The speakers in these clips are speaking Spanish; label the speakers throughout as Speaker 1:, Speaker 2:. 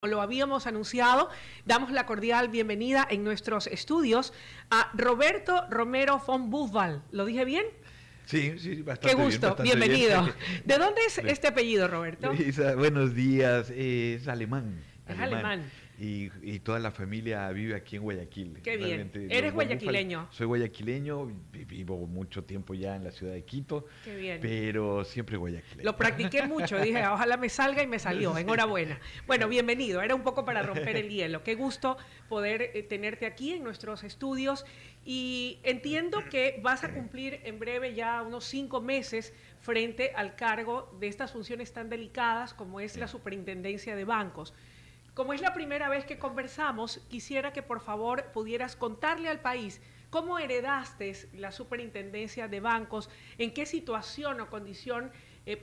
Speaker 1: Lo habíamos anunciado, damos la cordial bienvenida en nuestros estudios a Roberto Romero von Buchwald. ¿Lo dije bien?
Speaker 2: Sí, sí, bastante
Speaker 1: Qué
Speaker 2: bien.
Speaker 1: gusto,
Speaker 2: Bastante
Speaker 1: bienvenido.
Speaker 2: bien.
Speaker 1: ¿De dónde es este apellido, Roberto?
Speaker 2: Luisa, buenos días, es alemán.
Speaker 1: Es alemán.
Speaker 2: Y toda la familia vive aquí en Guayaquil.
Speaker 1: Qué bien.
Speaker 2: Realmente,
Speaker 1: ¿Eres guayaquileño?
Speaker 2: Soy guayaquileño, vivo mucho tiempo ya en la ciudad de Quito.
Speaker 1: Qué bien.
Speaker 2: Pero siempre guayaquileño.
Speaker 1: Lo practiqué mucho, dije, ojalá me salga y me salió. Enhorabuena. Bueno, bienvenido. Era un poco para romper el hielo. Qué gusto poder tenerte aquí en nuestros estudios. Y entiendo que vas a cumplir en breve ya unos 5 meses frente al cargo de estas funciones tan delicadas como es la superintendencia de bancos. Como es la primera vez que conversamos, quisiera que por favor pudieras contarle al país cómo heredaste la superintendencia de bancos, en qué situación o condición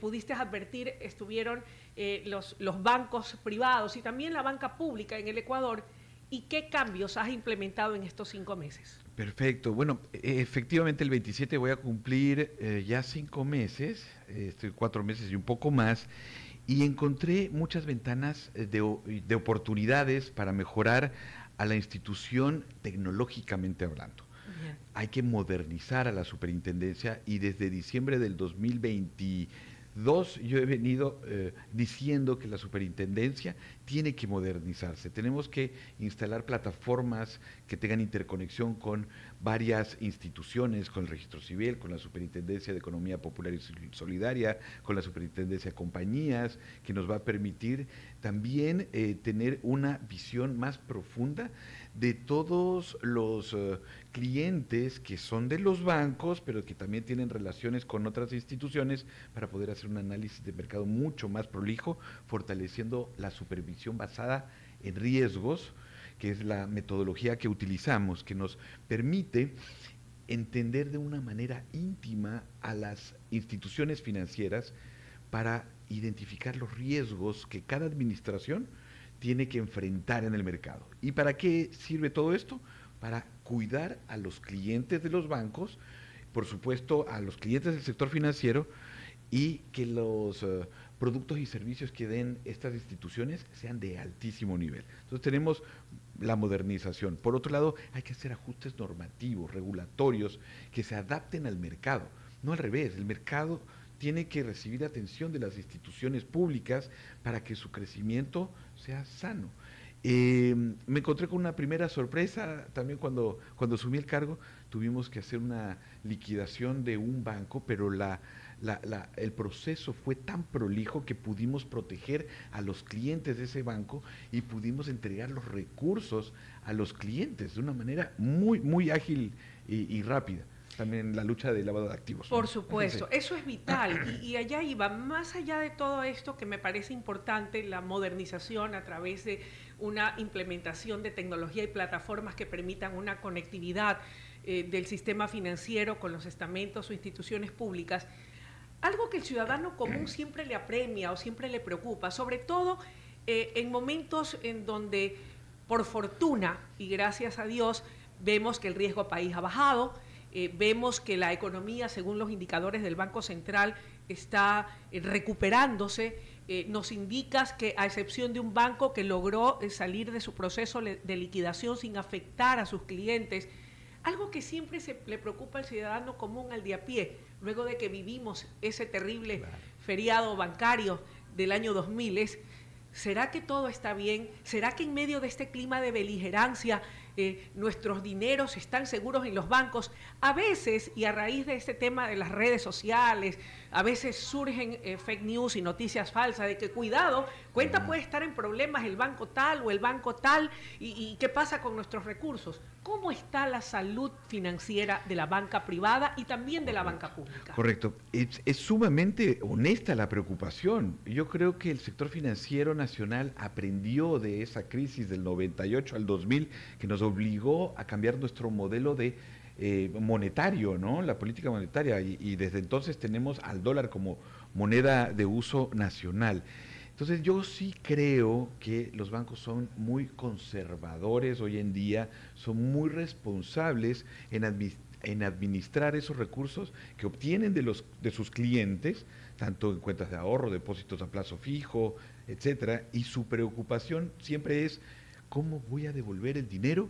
Speaker 1: pudiste advertir estuvieron los bancos privados y también la banca pública en el Ecuador, y qué cambios has implementado en estos 5 meses.
Speaker 2: Perfecto. Bueno, efectivamente el 27 voy a cumplir ya 5 meses, estoy 4 meses y un poco más, y encontré muchas ventanas de oportunidades para mejorar a la institución tecnológicamente hablando.
Speaker 1: Bien.
Speaker 2: Hay que modernizar a la superintendencia y desde diciembre del 2022 yo he venido diciendo que la superintendencia tiene que modernizarse. Tenemos que instalar plataformas que tengan interconexión con varias instituciones, con el Registro Civil, con la Superintendencia de Economía Popular y Solidaria, con la Superintendencia de Compañías, que nos va a permitir también tener una visión más profunda de todos los clientes que son de los bancos, pero que también tienen relaciones con otras instituciones para poder hacer un análisis de mercado mucho más prolijo, fortaleciendo la supervisión basada en riesgos, que es la metodología que utilizamos, que nos permite entender de una manera íntima a las instituciones financieras para identificar los riesgos que cada administración tiene que enfrentar en el mercado. ¿Y para qué sirve todo esto? Para cuidar a los clientes de los bancos, por supuesto a los clientes del sector financiero, y que los productos y servicios que den estas instituciones sean de altísimo nivel. Entonces tenemos la modernización. Por otro lado, hay que hacer ajustes normativos, regulatorios, que se adapten al mercado. No al revés, el mercado tiene que recibir atención de las instituciones públicas para que su crecimiento sea sano. Me encontré con una primera sorpresa también cuando asumí el cargo. Tuvimos que hacer una liquidación de un banco, pero el proceso fue tan prolijo que pudimos proteger a los clientes de ese banco y pudimos entregar los recursos a los clientes de una manera muy, muy ágil y rápida. También la lucha de lavado de activos.
Speaker 1: Por supuesto, eso es vital y allá iba, más allá de todo esto que me parece importante, la modernización a través de una implementación de tecnología y plataformas que permitan una conectividad del sistema financiero con los estamentos o instituciones públicas. Algo que el ciudadano común siempre le apremia o siempre le preocupa, sobre todo en momentos en donde, por fortuna y gracias a Dios, vemos que el riesgo país ha bajado. Vemos que la economía, según los indicadores del Banco Central, está recuperándose. Nos indicas que, a excepción de un banco que logró salir de su proceso de liquidación sin afectar a sus clientes, algo que siempre le preocupa al ciudadano común, al de a pie, luego de que vivimos ese terrible feriado bancario del año 2000, es: ¿será que todo está bien? ¿Será que en medio de este clima de beligerancia nuestros dineros están seguros en los bancos? A veces, y a raíz de este tema de las redes sociales, a veces surgen fake news y noticias falsas de que, cuidado, cuenta puede estar en problemas el banco tal o el banco tal, y ¿qué pasa con nuestros recursos? ¿Cómo está la salud financiera de la banca privada y también de la banca pública?
Speaker 2: Correcto. Es sumamente honesta la preocupación. Yo creo que el sector financiero nacional aprendió de esa crisis del 98 al 2000, que nos obligó a cambiar nuestro modelo de monetario, ¿no? La política monetaria, y desde entonces tenemos al dólar como moneda de uso nacional. Entonces yo sí creo que los bancos son muy conservadores hoy en día, son muy responsables en administrar esos recursos que obtienen de sus clientes, tanto en cuentas de ahorro, depósitos a plazo fijo, etcétera, y su preocupación siempre es cómo voy a devolver el dinero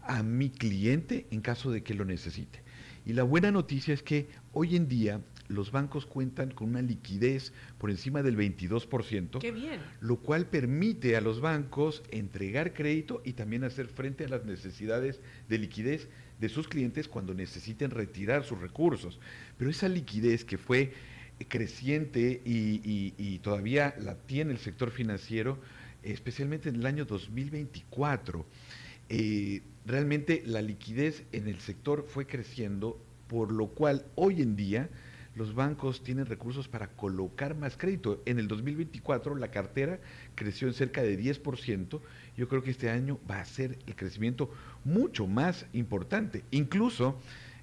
Speaker 2: a mi cliente en caso de que lo necesite. Y la buena noticia es que hoy en día los bancos cuentan con una liquidez por encima del 22%,
Speaker 1: ¡Qué bien!
Speaker 2: lo cual permite a los bancos entregar crédito y también hacer frente a las necesidades de liquidez de sus clientes cuando necesiten retirar sus recursos. Pero esa liquidez que fue creciente y todavía la tiene el sector financiero, especialmente en el año 2024, realmente la liquidez en el sector fue creciendo, por lo cual hoy en día los bancos tienen recursos para colocar más crédito. En el 2024 la cartera creció en cerca de 10%. Yo creo que este año va a ser el crecimiento mucho más importante. Incluso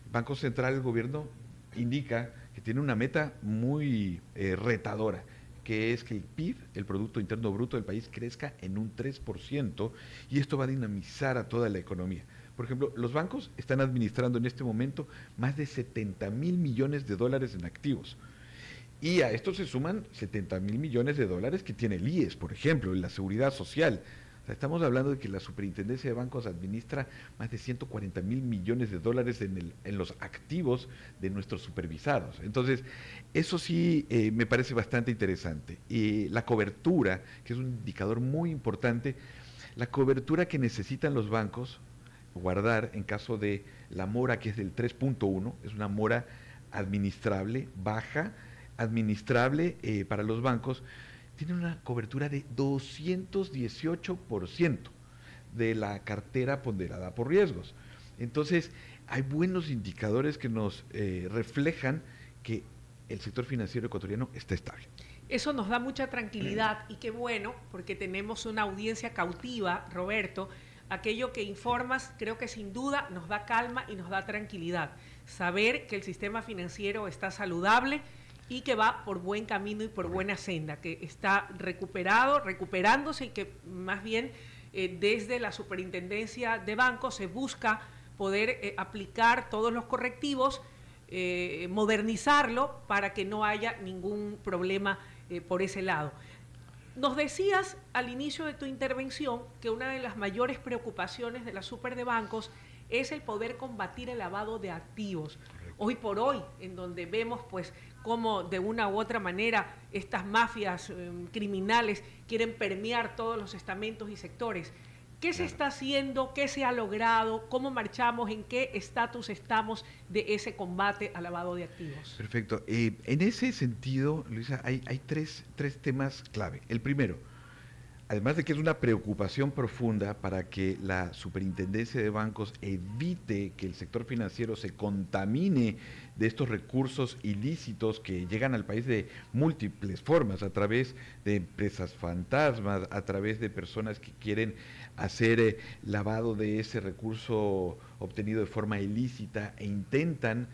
Speaker 2: el Banco Central, el gobierno, indica que tiene una meta muy retadora, que es que el PIB, el Producto Interno Bruto del país, crezca en un 3%, y esto va a dinamizar a toda la economía. Por ejemplo, los bancos están administrando en este momento más de 70,000 millones de dólares en activos. Y a esto se suman 70,000 millones de dólares que tiene el IES, por ejemplo, en la seguridad social. O sea, estamos hablando de que la Superintendencia de Bancos administra más de 140,000 millones de dólares en los activos de nuestros supervisados. Entonces, eso sí me parece bastante interesante. Y la cobertura, que es un indicador muy importante, la cobertura que necesitan los bancos guardar en caso de la mora, que es del 3.1, es una mora administrable, baja, administrable para los bancos, tiene una cobertura de 218% de la cartera ponderada por riesgos. Entonces, hay buenos indicadores que nos reflejan que el sector financiero ecuatoriano está estable.
Speaker 1: Eso nos da mucha tranquilidad y qué bueno, porque tenemos una audiencia cautiva, Roberto. Aquello que informas creo que sin duda nos da calma y nos da tranquilidad. Saber que el sistema financiero está saludable y que va por buen camino y por buena senda, que está recuperándose y que más bien desde la Superintendencia de Bancos se busca poder aplicar todos los correctivos, modernizarlo para que no haya ningún problema por ese lado. Nos decías al inicio de tu intervención que una de las mayores preocupaciones de la Super de Bancos es el poder combatir el lavado de activos. Correcto. Hoy por hoy, en donde vemos pues cómo de una u otra manera estas mafias criminales quieren permear todos los estamentos y sectores. ¿Qué se está haciendo? ¿Qué se ha logrado? ¿Cómo marchamos? ¿En qué estatus estamos de ese combate al lavado de activos?
Speaker 2: Perfecto. En ese sentido, Luisa, hay tres temas clave. El primero, además de que es una preocupación profunda para que la Superintendencia de Bancos evite que el sector financiero se contamine de estos recursos ilícitos que llegan al país de múltiples formas, a través de empresas fantasmas, a través de personas que quieren hacer lavado de ese recurso obtenido de forma ilícita e intentan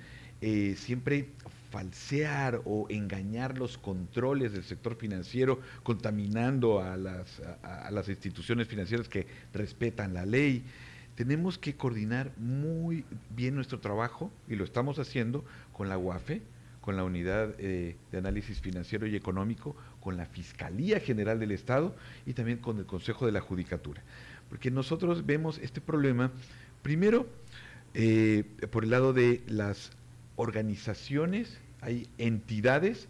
Speaker 2: siempre falsear o engañar los controles del sector financiero, contaminando a las instituciones financieras que respetan la ley. Tenemos que coordinar muy bien nuestro trabajo, y lo estamos haciendo con la UAFE, con la Unidad de Análisis Financiero y Económico, con la Fiscalía General del Estado y también con el Consejo de la Judicatura. Porque nosotros vemos este problema, primero, por el lado de las organizaciones, hay entidades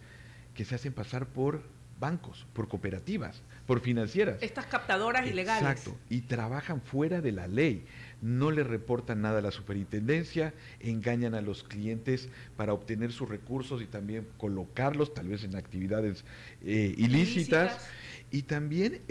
Speaker 2: que se hacen pasar por bancos, por cooperativas, por financieras.
Speaker 1: Estas captadoras ilegales.
Speaker 2: Exacto, y trabajan fuera de la ley, no le reportan nada a la superintendencia, engañan a los clientes para obtener sus recursos y también colocarlos tal vez en actividades ilícitas. Y también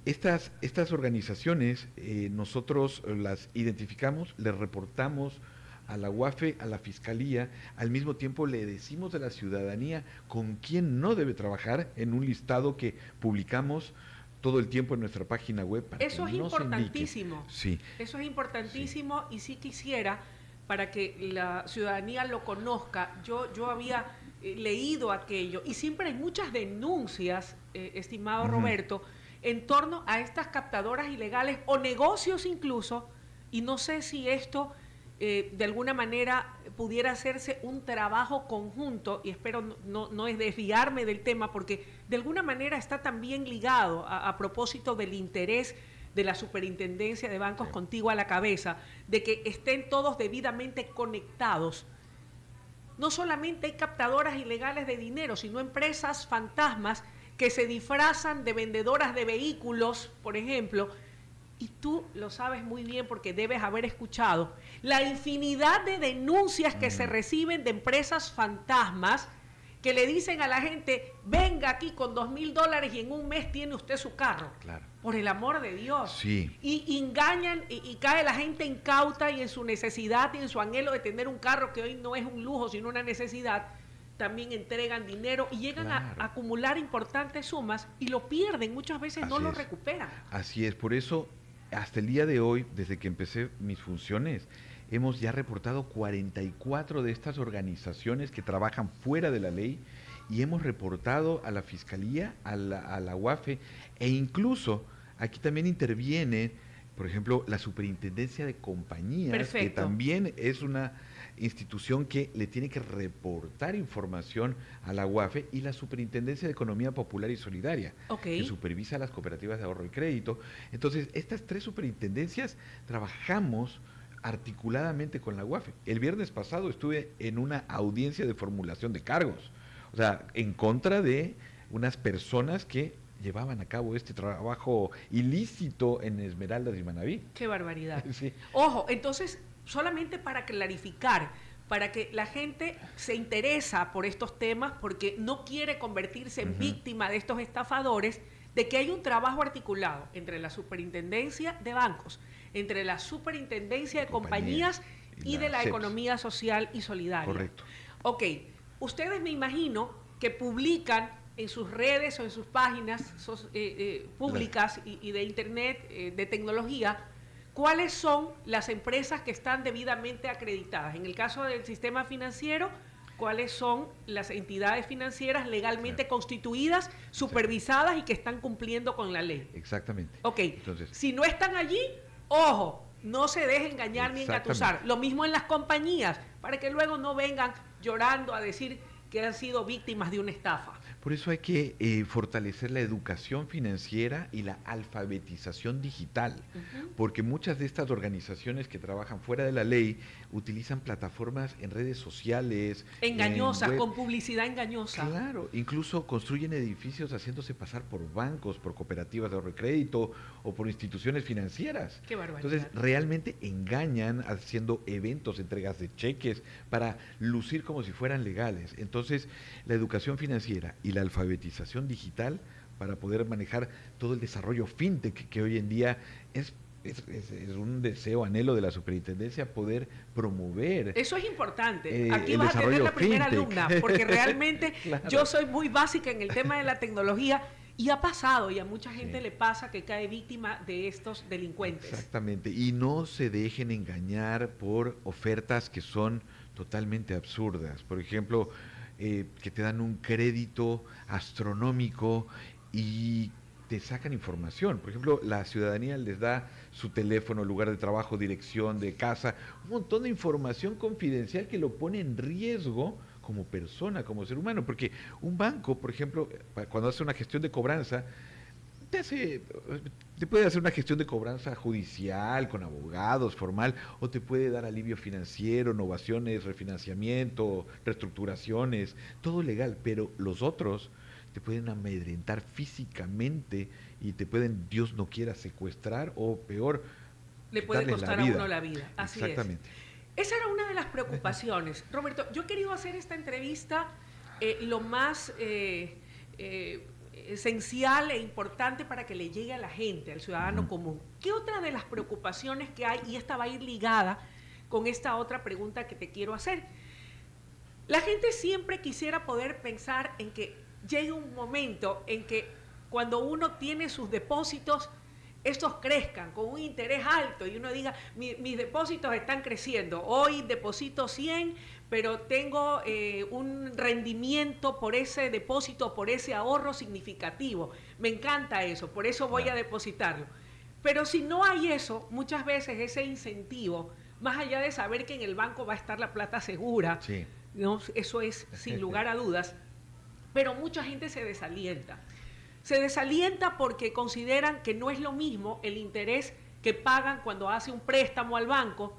Speaker 2: estas organizaciones nosotros las identificamos, les reportamos a la UAFE, a la Fiscalía, al mismo tiempo le decimos a la ciudadanía con quién no debe trabajar en un listado que publicamos todo el tiempo en nuestra página web. Para
Speaker 1: eso es importantísimo.
Speaker 2: Sí.
Speaker 1: Eso es importantísimo, sí. Y sí quisiera, para que la ciudadanía lo conozca, yo había leído aquello, y siempre hay muchas denuncias, estimado Roberto, en torno a estas captadoras ilegales o negocios incluso, y no sé si esto de alguna manera pudiera hacerse un trabajo conjunto, y espero no es desviarme del tema, porque de alguna manera está también ligado a propósito del interés de la Superintendencia de Bancos contigo a la cabeza, de que estén todos debidamente conectados. No solamente hay captadoras ilegales de dinero, sino empresas fantasmas que se disfrazan de vendedoras de vehículos, por ejemplo, y tú lo sabes muy bien porque debes haber escuchado la infinidad de denuncias que se reciben de empresas fantasmas que le dicen a la gente, venga aquí con $2.000 y en un mes tiene usted su carro.
Speaker 2: Claro.
Speaker 1: Por el amor de Dios.
Speaker 2: Sí.
Speaker 1: Y engañan y cae la gente incauta y en su necesidad y en su anhelo de tener un carro que hoy no es un lujo sino una necesidad, también entregan dinero y llegan a acumular importantes sumas y lo pierden, muchas veces no lo recuperan.
Speaker 2: Así es, por eso hasta el día de hoy, desde que empecé mis funciones, hemos ya reportado 44 de estas organizaciones que trabajan fuera de la ley y hemos reportado a la Fiscalía, a la UAFE e incluso aquí también interviene, por ejemplo, la Superintendencia de Compañías,
Speaker 1: Perfecto.
Speaker 2: que también es una institución que le tiene que reportar información a la UAFE, y la Superintendencia de Economía Popular y Solidaria, que supervisa las cooperativas de ahorro y crédito. Entonces, estas tres superintendencias trabajamos articuladamente con la UAFE. El viernes pasado estuve en una audiencia de formulación de cargos, o sea, en contra de unas personas que llevaban a cabo este trabajo ilícito en Esmeraldas y Manabí.
Speaker 1: ¡Qué barbaridad!
Speaker 2: Sí.
Speaker 1: Ojo, entonces, solamente para clarificar, para que la gente se interesa por estos temas, porque no quiere convertirse en víctima de estos estafadores, de que hay un trabajo articulado entre la Superintendencia de Bancos, entre la Superintendencia de Compañías y de la
Speaker 2: CEPS.
Speaker 1: Economía Social y Solidaria.
Speaker 2: Correcto.
Speaker 1: Ok, ustedes me imagino que publican en sus redes o en sus páginas públicas y de internet, de tecnología, cuáles son las empresas que están debidamente acreditadas. En el caso del sistema financiero, cuáles son las entidades financieras legalmente constituidas, supervisadas y que están cumpliendo con la ley.
Speaker 2: Exactamente.
Speaker 1: Ok,
Speaker 2: entonces,
Speaker 1: si no están allí, ojo, no se deje engañar ni engatusar. Lo mismo en las compañías, para que luego no vengan llorando a decir que han sido víctimas de una estafa.
Speaker 2: Por eso hay que fortalecer la educación financiera y la alfabetización digital, porque muchas de estas organizaciones que trabajan fuera de la ley utilizan plataformas en redes sociales.
Speaker 1: Engañosas, con publicidad engañosa.
Speaker 2: Claro, incluso construyen edificios haciéndose pasar por bancos, por cooperativas de ahorro y crédito o por instituciones financieras.
Speaker 1: Qué barbaridad.
Speaker 2: Entonces, realmente engañan haciendo eventos, entregas de cheques para lucir como si fueran legales. Entonces, la educación financiera y la alfabetización digital para poder manejar todo el desarrollo fintech que hoy en día es un deseo, anhelo de la superintendencia poder promover.
Speaker 1: Eso es importante. Aquí vas a tener la primera alumna, porque realmente
Speaker 2: claro.
Speaker 1: Yo soy muy básica en el tema de la tecnología y ha pasado, y a mucha gente le pasa que cae víctima de estos delincuentes.
Speaker 2: Exactamente, y no se dejen engañar por ofertas que son totalmente absurdas. Por ejemplo, que te dan un crédito astronómico y te sacan información. Por ejemplo, la ciudadanía les da su teléfono, lugar de trabajo, dirección de casa, un montón de información confidencial que lo pone en riesgo como persona, como ser humano. Porque un banco, por ejemplo, cuando hace una gestión de cobranza, te puede hacer una gestión de cobranza judicial, con abogados, formal, o te puede dar alivio financiero, innovaciones, refinanciamiento, reestructuraciones, todo legal, pero los otros te pueden amedrentar físicamente y te pueden, Dios no quiera, secuestrar o peor,
Speaker 1: le puede costar a uno la vida. Así
Speaker 2: Exactamente.
Speaker 1: Esa era una de las preocupaciones. Roberto, yo he querido hacer esta entrevista lo más esencial e importante para que le llegue a la gente, al ciudadano común. ¿Qué otra de las preocupaciones que hay? Y esta va a ir ligada con esta otra pregunta que te quiero hacer. La gente siempre quisiera poder pensar en que llegue un momento en que cuando uno tiene sus depósitos, estos crezcan con un interés alto y uno diga, mis depósitos están creciendo, hoy deposito 100, pero tengo un rendimiento por ese depósito, por ese ahorro significativo. Me encanta eso, por eso voy a depositarlo. Pero si no hay eso, muchas veces ese incentivo más allá de saber que en el banco va a estar la plata segura,
Speaker 2: Sí.
Speaker 1: ¿no? Eso es sin lugar a dudas, pero mucha gente se desalienta. Se desalienta porque consideran que no es lo mismo el interés que pagan cuando hace un préstamo al banco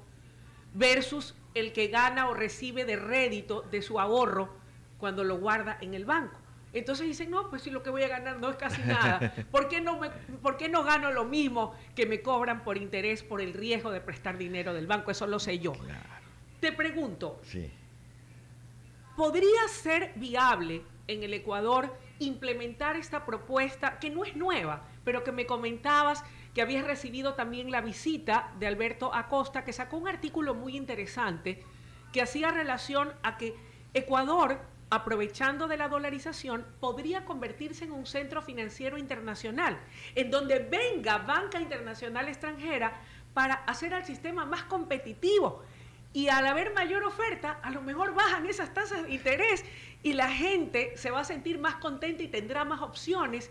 Speaker 1: versus el que gana o recibe de rédito de su ahorro cuando lo guarda en el banco. Entonces dicen, no, pues si lo que voy a ganar no es casi nada, ¿por qué no gano lo mismo que me cobran por interés por el riesgo de prestar dinero del banco? Eso lo sé yo.
Speaker 2: Claro.
Speaker 1: Te pregunto,
Speaker 2: Sí.
Speaker 1: ¿podría ser viable en el Ecuador implementar esta propuesta que no es nueva, pero que me comentabas que habías recibido también la visita de Alberto Acosta, que sacó un artículo muy interesante que hacía relación a que Ecuador, aprovechando de la dolarización, podría convertirse en un centro financiero internacional, en donde venga banca internacional extranjera para hacer al sistema más competitivo? Y al haber mayor oferta, a lo mejor bajan esas tasas de interés y la gente se va a sentir más contenta y tendrá más opciones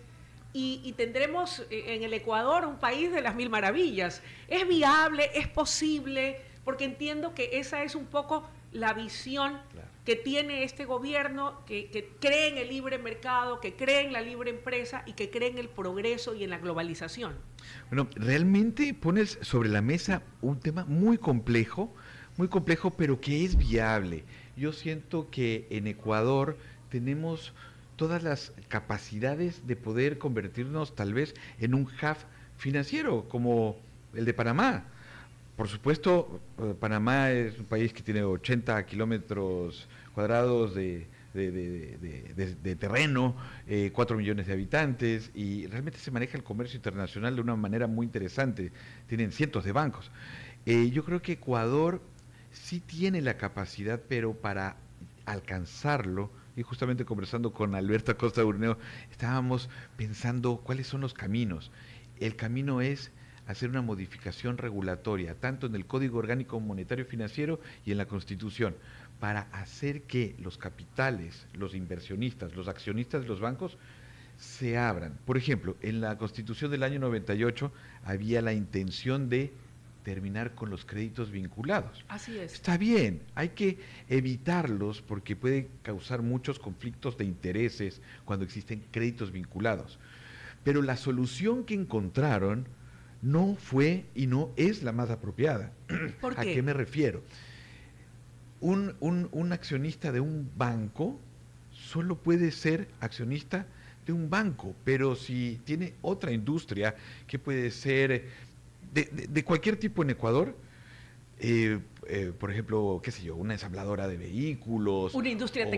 Speaker 1: y tendremos en el Ecuador un país de las mil maravillas. ¿Es viable? ¿Es posible? Porque entiendo que esa es un poco la visión que tiene este gobierno, que cree en el libre mercado, que cree en la libre empresa y que cree en el progreso y en la globalización.
Speaker 2: Bueno, realmente pones sobre la mesa un tema muy complejo, pero que es viable. Yo siento que en Ecuador tenemos todas las capacidades de poder convertirnos tal vez en un hub financiero como el de Panamá. Por supuesto, Panamá es un país que tiene 80 kilómetros cuadrados de terreno, 4 millones de habitantes, y realmente se maneja el comercio internacional de una manera muy interesante. Tienen cientos de bancos. Yo creo que Ecuador sí tiene la capacidad, pero para alcanzarlo, y justamente conversando con Alberto Acosta Urneo, estábamos pensando cuáles son los caminos. El camino es hacer una modificación regulatoria, tanto en el Código Orgánico Monetario Financiero y en la Constitución, para hacer que los capitales, los inversionistas, los accionistas de los bancos se abran. Por ejemplo, en la Constitución del año 98 había la intención de terminar con los créditos vinculados.
Speaker 1: Así es.
Speaker 2: Está bien, hay que evitarlos porque puede causar muchos conflictos de intereses cuando existen créditos vinculados. Pero la solución que encontraron no fue y no es la más apropiada.
Speaker 1: ¿Por qué?
Speaker 2: ¿A qué me refiero? Un accionista de un banco solo puede ser accionista de un banco, pero si tiene otra industria que puede ser de cualquier tipo en Ecuador, por ejemplo, qué sé yo, una ensambladora de vehículos,
Speaker 1: una industria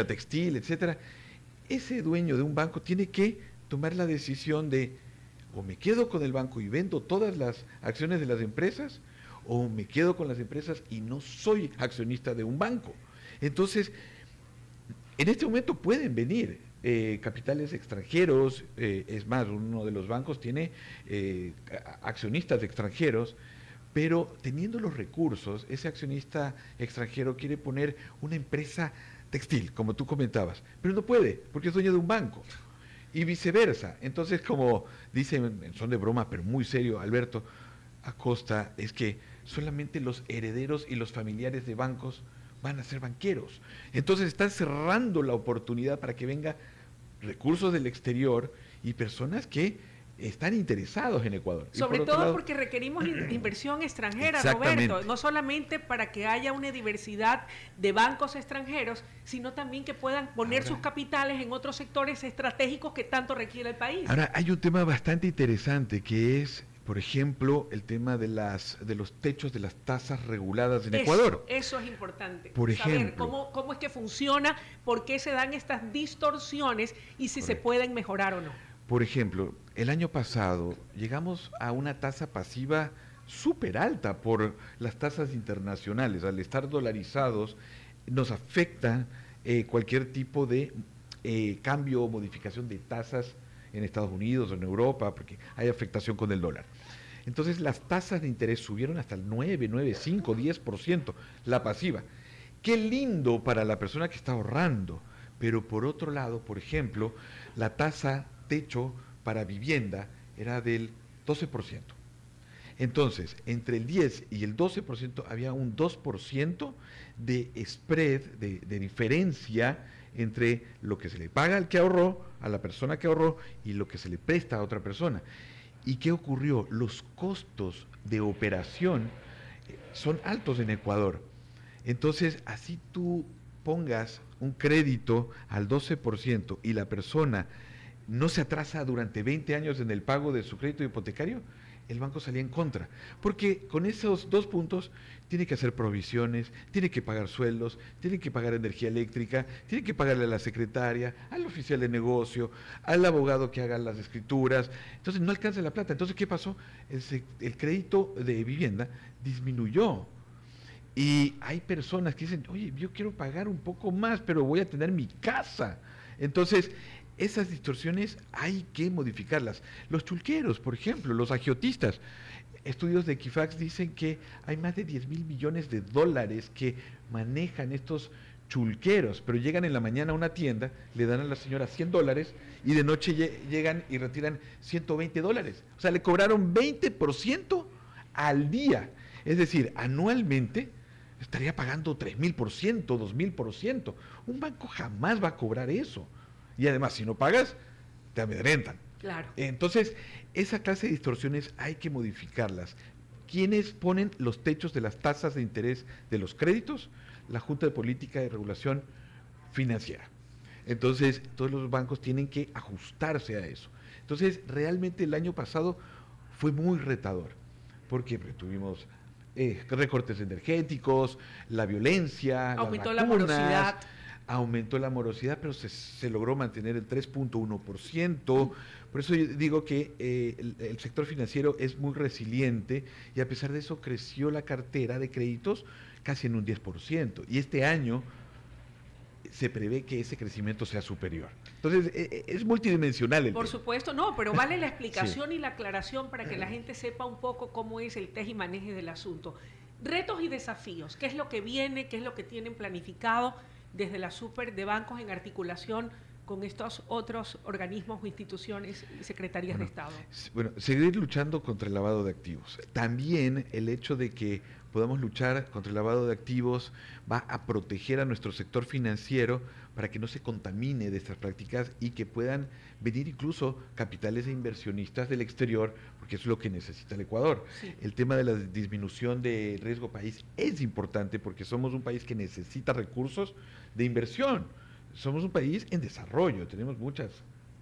Speaker 2: textil, etcétera, ese dueño de un banco tiene que tomar la decisión de o me quedo con el banco y vendo todas las acciones de las empresas, o me quedo con las empresas y no soy accionista de un banco. Entonces, en este momento pueden venir capitales extranjeros, es más, uno de los bancos tiene accionistas extranjeros, pero teniendo los recursos, ese accionista extranjero quiere poner una empresa textil, como tú comentabas, pero no puede, porque es dueño de un banco. Y viceversa. Entonces, como dicen, son de broma, pero muy serio, Alberto Acosta, es que solamente los herederos y los familiares de bancos van a ser banqueros. Entonces están cerrando la oportunidad para que venga recursos del exterior y personas que están interesados en Ecuador.
Speaker 1: Sobre todo porque requerimos inversión extranjera, Roberto, no solamente para que haya una diversidad de bancos extranjeros, sino también que puedan poner sus capitales en otros sectores estratégicos que tanto requiere el país.
Speaker 2: Ahora, hay un tema bastante interesante que es, por ejemplo, el tema de los techos de las tasas reguladas en Ecuador.
Speaker 1: Eso es importante.
Speaker 2: Por ejemplo,
Speaker 1: saber cómo es que funciona, por qué se dan estas distorsiones y si se pueden mejorar o no.
Speaker 2: Por ejemplo, el año pasado llegamos a una tasa pasiva súper alta por las tasas internacionales. Al estar dolarizados, nos afecta cualquier tipo de cambio o modificación de tasas en Estados Unidos o en Europa, porque hay afectación con el dólar. Entonces las tasas de interés subieron hasta el 9, 5, 10%, la pasiva. Qué lindo para la persona que está ahorrando, pero por otro lado, por ejemplo, la tasa techo para vivienda era del 12%. Entonces, entre el 10 y el 12% había un 2% de spread, de diferencia entre lo que se le paga al que ahorró, a la persona que ahorró, y lo que se le presta a otra persona. ¿Y qué ocurrió? Los costos de operación son altos en Ecuador. Entonces, así tú pongas un crédito al 12% y la persona no se atrasa durante 20 años en el pago de su crédito hipotecario, el banco salía en contra. Porque con esos 2 puntos tiene que hacer provisiones, tiene que pagar sueldos, tiene que pagar energía eléctrica, tiene que pagarle a la secretaria, al oficial de negocio, al abogado que haga las escrituras. Entonces no alcanza la plata. Entonces, ¿qué pasó? El crédito de vivienda disminuyó. Y hay personas que dicen, oye, yo quiero pagar un poco más, pero voy a tener mi casa. Entonces, esas distorsiones hay que modificarlas. Los chulqueros, por ejemplo, los agiotistas. Estudios de Equifax dicen que hay más de 10,000 millones de dólares que manejan estos chulqueros, pero llegan en la mañana a una tienda, le dan a la señora $100 y de noche llegan y retiran $120. O sea, le cobraron 20% al día. Es decir, anualmente estaría pagando 3,000%, 2,000%. Un banco jamás va a cobrar eso. Y además, si no pagas, te amedrentan.
Speaker 1: Claro.
Speaker 2: Entonces, esa clase de distorsiones hay que modificarlas. ¿Quiénes ponen los techos de las tasas de interés de los créditos? La Junta de Política de Regulación Financiera. Entonces, todos los bancos tienen que ajustarse a eso. Entonces, realmente el año pasado fue muy retador, porque tuvimos recortes energéticos, la violencia,
Speaker 1: aumentó
Speaker 2: las vacunas,
Speaker 1: la morosidad.
Speaker 2: Aumentó la morosidad, pero se logró mantener el 3,1%. Por eso yo digo que el sector financiero es muy resiliente y a pesar de eso creció la cartera de créditos casi en un 10%. Y este año se prevé que ese crecimiento sea superior. Entonces, es multidimensional el
Speaker 1: Por
Speaker 2: tema.
Speaker 1: supuesto, no, pero vale la explicación y la aclaración para que la gente sepa un poco cómo es el tej y maneje del asunto. Retos y desafíos, ¿qué es lo que viene, qué es lo que tienen planificado desde la Super de Bancos en articulación con estos otros organismos o instituciones y secretarías de Estado?
Speaker 2: Bueno, seguir luchando contra el lavado de activos. También el hecho de que podamos luchar contra el lavado de activos va a proteger a nuestro sector financiero para que no se contamine de estas prácticas y que puedan venir incluso capitales e inversionistas del exterior, porque eso es lo que necesita el Ecuador. Sí. El tema de la disminución de riesgo país es importante porque somos un país que necesita recursos de inversión. Somos un país en desarrollo, tenemos muchas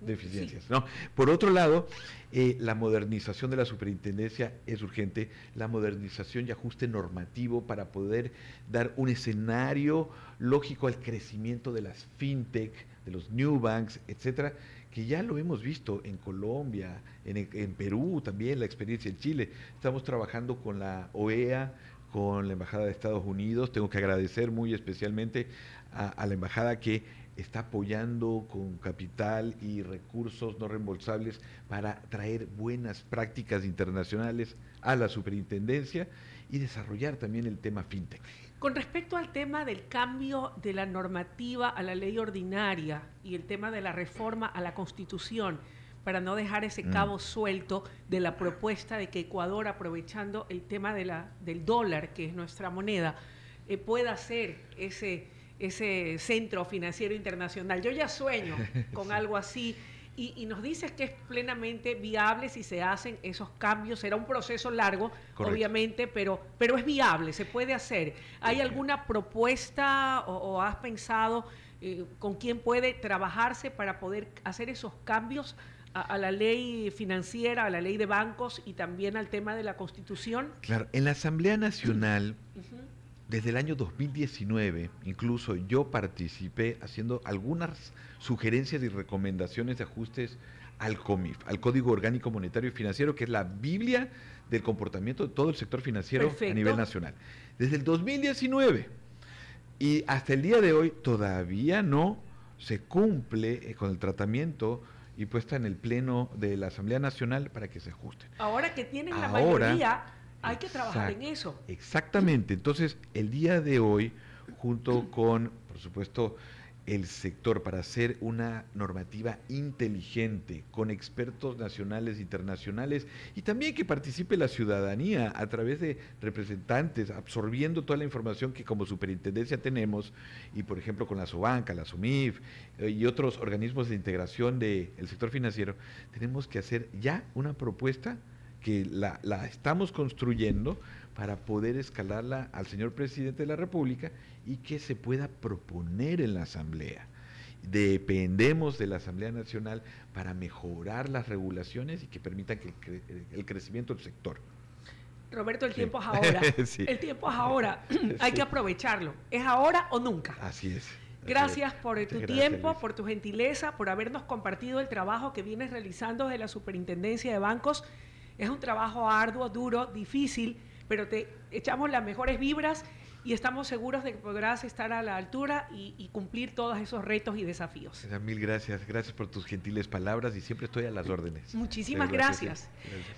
Speaker 2: deficiencias, sí. ¿No? Por otro lado, la modernización de la superintendencia es urgente, la modernización y ajuste normativo para poder dar un escenario lógico al crecimiento de las fintech, de los new banks, etcétera, que ya lo hemos visto en Colombia, en Perú también, la experiencia en Chile. Estamos trabajando con la OEA, con la Embajada de Estados Unidos. Tengo que agradecer muy especialmente a la Embajada que está apoyando con capital y recursos no reembolsables para traer buenas prácticas internacionales a la superintendencia y desarrollar también el tema fintech.
Speaker 1: Con respecto al tema del cambio de la normativa a la ley ordinaria y el tema de la reforma a la Constitución, para no dejar ese cabo suelto de la propuesta de que Ecuador, aprovechando el tema del dólar, que es nuestra moneda, pueda ser ese centro financiero internacional. Yo ya sueño con algo así y nos dices que es plenamente viable si se hacen esos cambios. Será un proceso largo, correcto, obviamente, pero es viable, se puede hacer. ¿Hay alguna propuesta o has pensado con quién puede trabajarse para poder hacer esos cambios a la ley financiera, a la ley de bancos y también al tema de la Constitución?
Speaker 2: Claro, en la Asamblea Nacional, desde el año 2019, incluso yo participé haciendo algunas sugerencias y recomendaciones de ajustes al COMIF, al Código Orgánico Monetario y Financiero, que es la Biblia del comportamiento de todo el sector financiero. Perfecto. A nivel nacional. Desde el 2019 y hasta el día de hoy todavía no se cumple con el tratamiento y puesta en el Pleno de la Asamblea Nacional para que se ajusten.
Speaker 1: Ahora que tienen la mayoría, hay que trabajar en eso.
Speaker 2: Exactamente. Entonces, el día de hoy, junto con, por supuesto, el sector, para hacer una normativa inteligente, con expertos nacionales e internacionales, y también que participe la ciudadanía a través de representantes, absorbiendo toda la información que como superintendencia tenemos, y por ejemplo con la Sobanca, la SOMIF y otros organismos de integración del sector financiero, tenemos que hacer ya una propuesta que la estamos construyendo para poder escalarla al señor presidente de la República y que se pueda proponer en la Asamblea. Dependemos de la Asamblea Nacional para mejorar las regulaciones y que permitan el crecimiento del sector.
Speaker 1: Roberto, el tiempo es ahora.
Speaker 2: Sí.
Speaker 1: El tiempo es ahora. Hay que aprovecharlo. ¿Es ahora o nunca?
Speaker 2: Así es.
Speaker 1: Gracias por tu tiempo,
Speaker 2: Luis.
Speaker 1: por tu gentileza, por habernos compartido el trabajo que vienes realizando desde la Superintendencia de Bancos. Es un trabajo arduo, duro, difícil, pero te echamos las mejores vibras y estamos seguros de que podrás estar a la altura y cumplir todos esos retos y desafíos.
Speaker 2: Mil gracias, gracias por tus gentiles palabras y siempre estoy a las órdenes.
Speaker 1: Muchísimas gracias.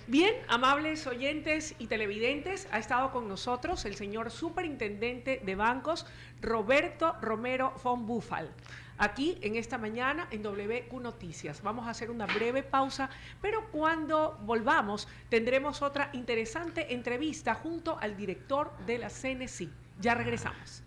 Speaker 1: Bien, amables oyentes y televidentes, ha estado con nosotros el señor Superintendente de Bancos, Roberto Romero von Buffal, aquí en esta mañana en WQ Noticias. Vamos a hacer una breve pausa, pero cuando volvamos tendremos otra interesante entrevista junto al director de la CNC. Ya regresamos.